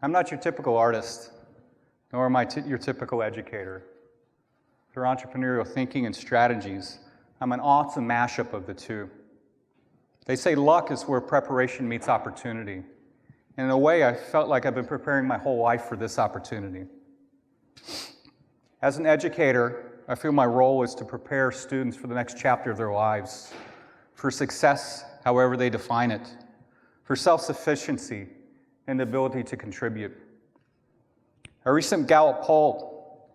I'm not your typical artist, nor am I your typical educator. Through entrepreneurial thinking and strategies, I'm an awesome mashup of the two. They say luck is where preparation meets opportunity. And in a way, I felt like I've been preparing my whole life for this opportunity. As an educator, I feel my role is to prepare students for the next chapter of their lives, for success, however they define it, for self-sufficiency and the ability to contribute. A recent Gallup poll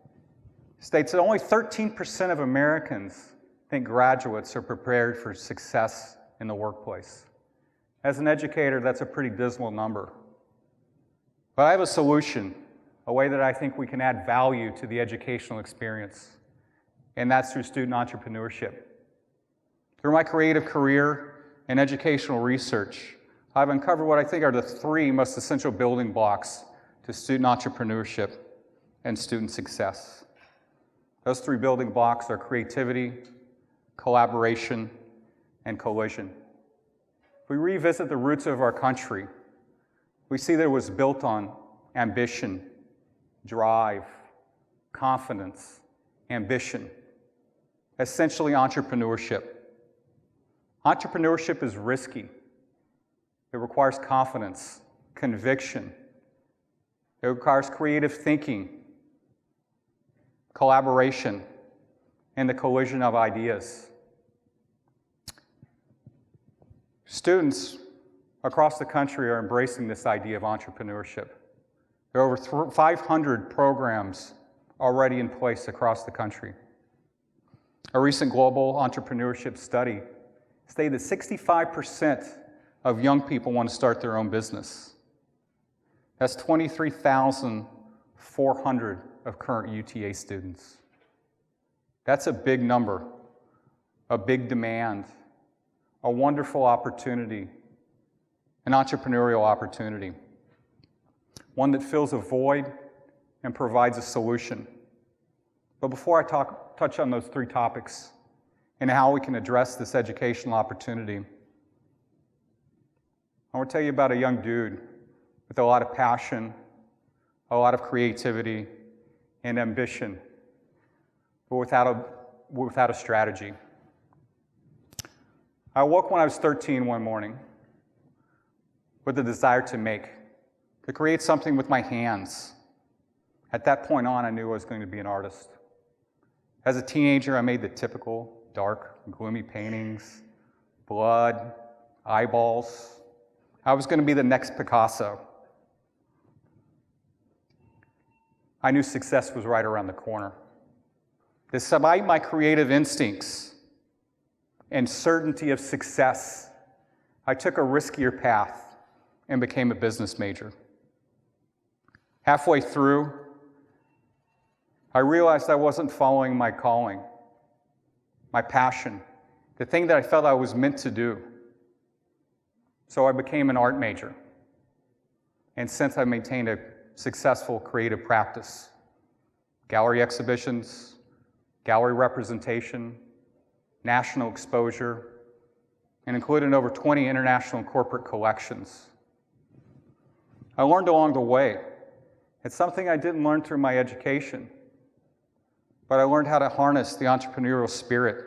states that only 13% of Americans think graduates are prepared for success in the workplace. As an educator, that's a pretty dismal number. But I have a solution, a way that I think we can add value to the educational experience, and that's through student entrepreneurship. Through my creative career and educational research, I've uncovered what I think are the three most essential building blocks to student entrepreneurship and student success. Those three building blocks are creativity, collaboration, and collision. If we revisit the roots of our country, we see that it was built on ambition, drive, confidence, ambition, essentially entrepreneurship. Entrepreneurship is risky. It requires confidence, conviction. It requires creative thinking, collaboration, and the collision of ideas. Students across the country are embracing this idea of entrepreneurship. There are over 500 programs already in place across the country. A recent global entrepreneurship study stated that 65% of young people want to start their own business. That's 23,400 of current UTA students. That's a big number, a big demand, a wonderful opportunity, an entrepreneurial opportunity, one that fills a void and provides a solution. But before I touch on those three topics and how we can address this educational opportunity, I want to tell you about a young dude with a lot of passion, a lot of creativity, and ambition, but without a strategy. I woke when I was 13 one morning with the desire to create something with my hands. At that point on, I knew I was going to be an artist. As a teenager, I made the typical dark, gloomy paintings, blood, eyeballs. I was going to be the next Picasso. I knew success was right around the corner. Despite my creative instincts and certainty of success, I took a riskier path and became a business major. Halfway through, I realized I wasn't following my calling, my passion, the thing that I felt I was meant to do. So I became an art major. And since I maintained a successful creative practice, gallery exhibitions, gallery representation, national exposure, and included over 20 international and corporate collections. I learned along the way. It's something I didn't learn through my education, but I learned how to harness the entrepreneurial spirit,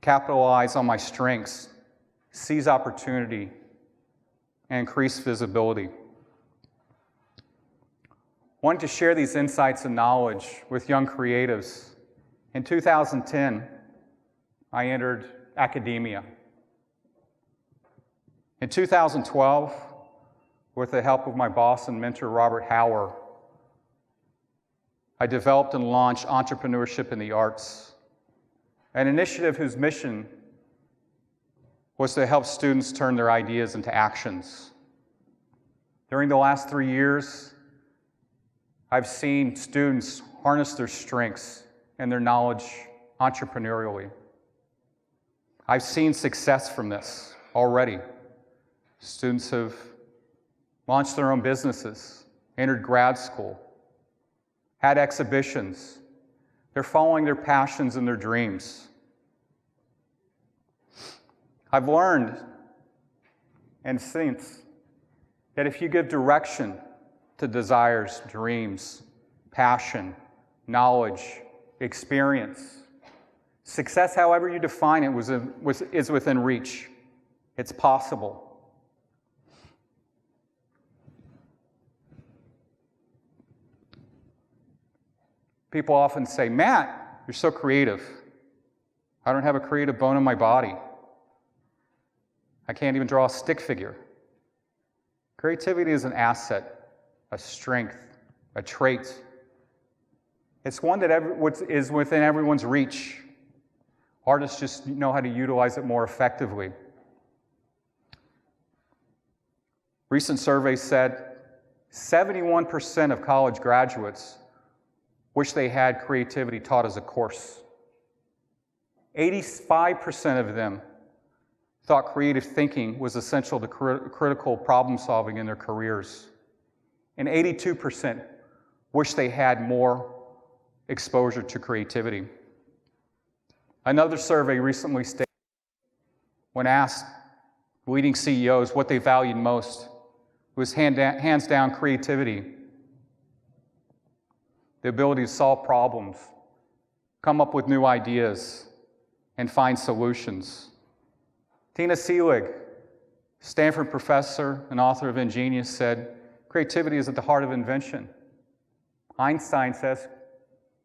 capitalize on my strengths, seize opportunity, and increase visibility. Wanting to share these insights and knowledge with young creatives, in 2010, I entered academia. In 2012, with the help of my boss and mentor, Robert Hauer, I developed and launched Entrepreneurship in the Arts, an initiative whose mission was to help students turn their ideas into actions. During the last 3 years, I've seen students harness their strengths and their knowledge entrepreneurially. I've seen success from this already. Students have launched their own businesses, entered grad school, had exhibitions. They're following their passions and their dreams. I've learned and since that if you give direction to desires, dreams, passion, knowledge, experience, success, however you define it, is within reach. It's possible. People often say, Matt, you're so creative. I don't have a creative bone in my body. I can't even draw a stick figure. Creativity is an asset, a strength, a trait. It's one that is within everyone's reach. Artists just know how to utilize it more effectively. Recent surveys said 71% of college graduates wish they had creativity taught as a course. 85% of them thought creative thinking was essential to critical problem solving in their careers. And 82% wish they had more exposure to creativity. Another survey recently stated, when asked leading CEOs what they valued most, was hands down creativity. The ability to solve problems, come up with new ideas, and find solutions. Tina Seelig, Stanford professor and author of Ingenious, said, creativity is at the heart of invention. Einstein says,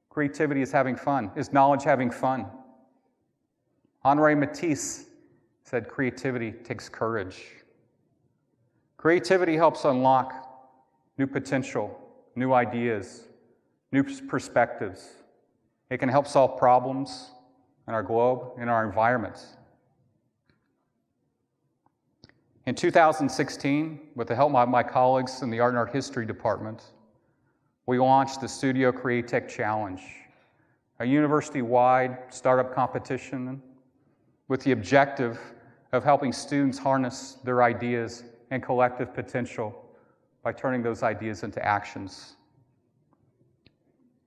creativity is having fun. Is knowledge having fun? Henri Matisse said, creativity takes courage. Creativity helps unlock new potential, new ideas, new perspectives. It can help solve problems in our globe, in our environments. In 2016, with the help of my colleagues in the Art and Art History Department, we launched the Studio CreaTec Challenge, a university-wide startup competition with the objective of helping students harness their ideas and collective potential by turning those ideas into actions.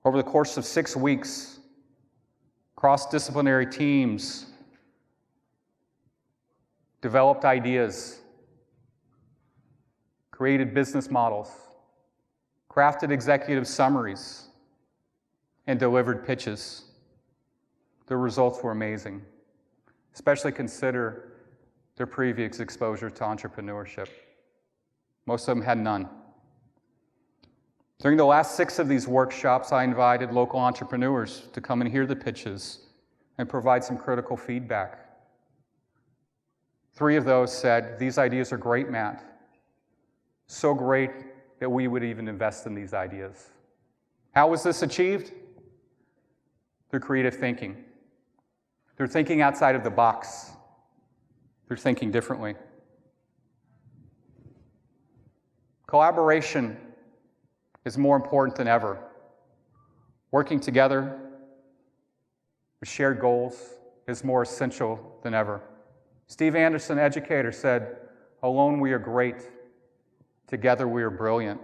Over the course of 6 weeks, cross-disciplinary teams developed ideas, created business models, crafted executive summaries, and delivered pitches. The results were amazing, especially consider their previous exposure to entrepreneurship. Most of them had none. During the last 6 of these workshops, I invited local entrepreneurs to come and hear the pitches and provide some critical feedback. 3 of those said, these ideas are great, Matt. So great that we would even invest in these ideas. How was this achieved? Through creative thinking. They're thinking outside of the box. They're thinking differently. Collaboration is more important than ever. Working together with shared goals is more essential than ever. Steve Anderson, educator, said, alone we are great, together we are brilliant.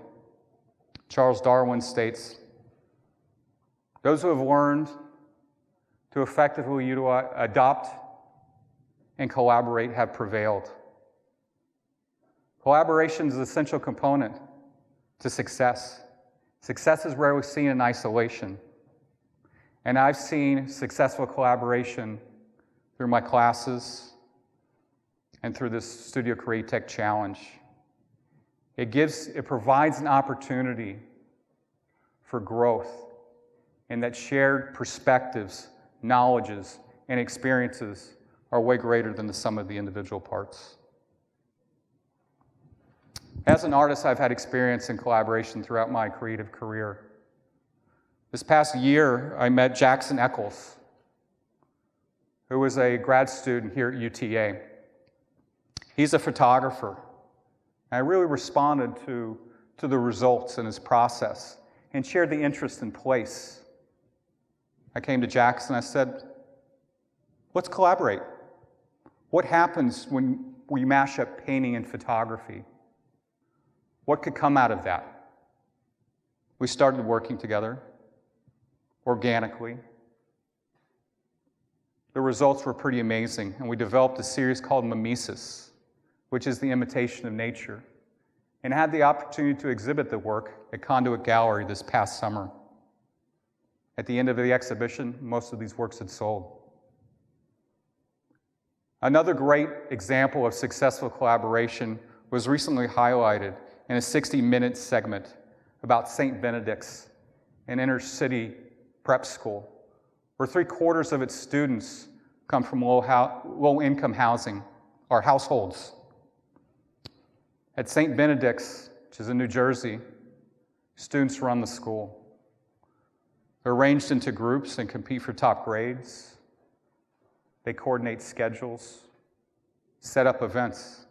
Charles Darwin states, those who have learned to effectively adopt and collaborate have prevailed. Collaboration is an essential component to success. Success is rarely seen in isolation. And I've seen successful collaboration through my classes and through this Studio CreaTec Challenge. It provides an opportunity for growth, and that shared perspectives, knowledges, and experiences are way greater than the sum of the individual parts. As an artist, I've had experience in collaboration throughout my creative career. This past year, I met Jackson Eccles, who was a grad student here at UTA. He's a photographer. I really responded to the results in his process and shared the interest in place. I came to Jackson, I said, let's collaborate. What happens when we mash up painting and photography? What could come out of that? We started working together, organically. The results were pretty amazing, and we developed a series called Mimesis, which is the imitation of nature. and had the opportunity to exhibit the work at Conduit Gallery this past summer. At the end of the exhibition, most of these works had sold. Another great example of successful collaboration was recently highlighted in a 60-minute segment about St. Benedict's, an inner-city prep school, where 3/4 of its students come from low-income housing or households. At St. Benedict's, which is in New Jersey, students run the school. They're arranged into groups and compete for top grades. They coordinate schedules, set up events.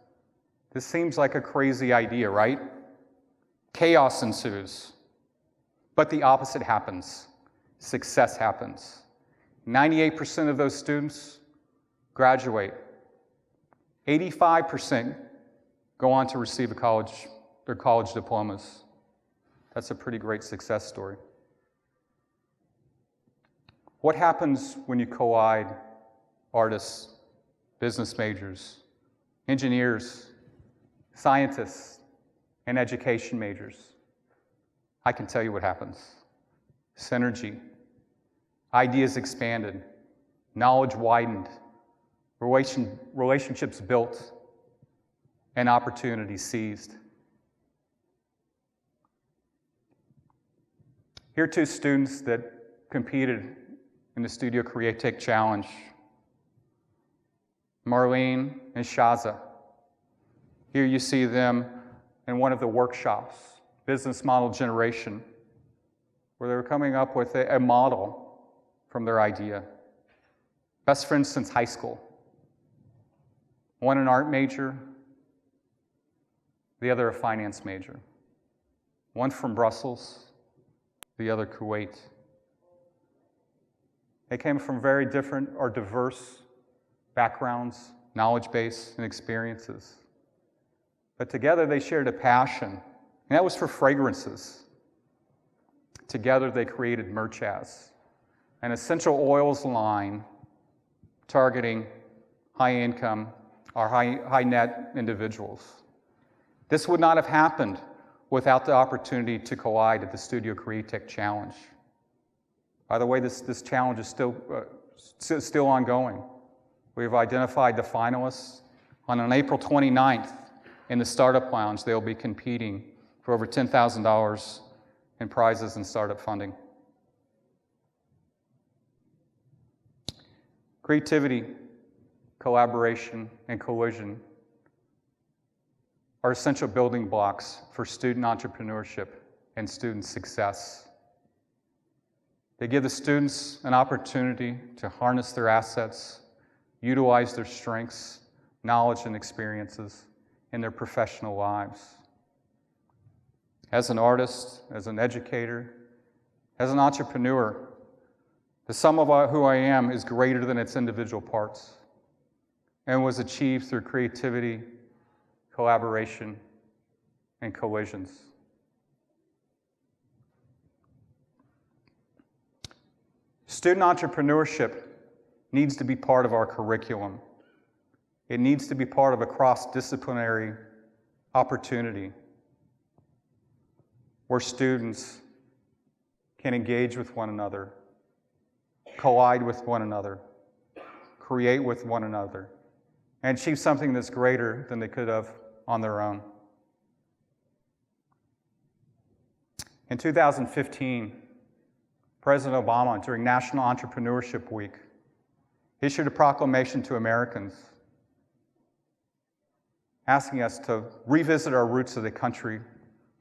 This seems like a crazy idea, right? Chaos ensues. But the opposite happens. Success happens. 98% of those students graduate. 85% go on to receive their college diplomas. That's a pretty great success story. What happens when you collide artists, business majors, engineers, scientists, and education majors? I can tell you what happens. Synergy. Ideas expanded. Knowledge widened. Relationships built. And opportunities seized. Here are two students that competed in the Studio CreaTec Challenge. Marlene and Shaza. Here you see them in one of the workshops, business model generation, where they were coming up with a model from their idea. Best friends since high school. One an art major, the other a finance major. One from Brussels, the other Kuwait. They came from very different or diverse backgrounds, knowledge base, and experiences. But together they shared a passion, and that was for fragrances. Together they created Merchaz, an essential oils line targeting high-income or high-net individuals. This would not have happened without the opportunity to collide at the Studio CreaTec Challenge. By the way, this challenge is still ongoing. We've identified the finalists. On April 29th, in the Startup Lounge, they'll be competing for over $10,000 in prizes and startup funding. Creativity, collaboration, and collision are essential building blocks for student entrepreneurship and student success. They give the students an opportunity to harness their assets, utilize their strengths, knowledge, and experiences in their professional lives. As an artist, as an educator, as an entrepreneur, the sum of who I am is greater than its individual parts and was achieved through creativity, collaboration, and collisions. Student entrepreneurship needs to be part of our curriculum. It needs to be part of a cross-disciplinary opportunity where students can engage with one another, collide with one another, create with one another, and achieve something that's greater than they could have on their own. In 2015, President Obama, during National Entrepreneurship Week, issued a proclamation to Americans asking us to revisit our roots as a country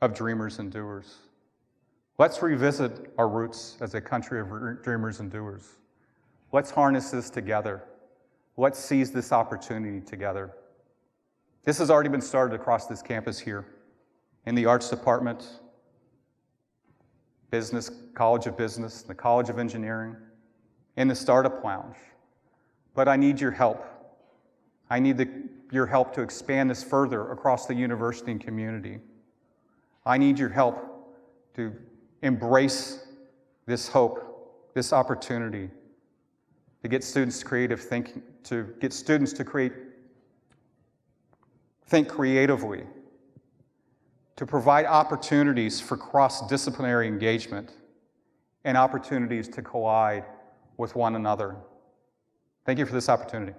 of dreamers and doers. Let's revisit our roots as a country of dreamers and doers. Let's harness this together. Let's seize this opportunity together. This has already been started across this campus here, in the arts department, business, College of Business, the College of Engineering, in the Startup Lounge. But I need your help. I need your help to expand this further across the university and community. I need your help to embrace this hope, this opportunity, to get students creative thinking, to get students to think creatively, to provide opportunities for cross-disciplinary engagement and opportunities to collide with one another. Thank you for this opportunity.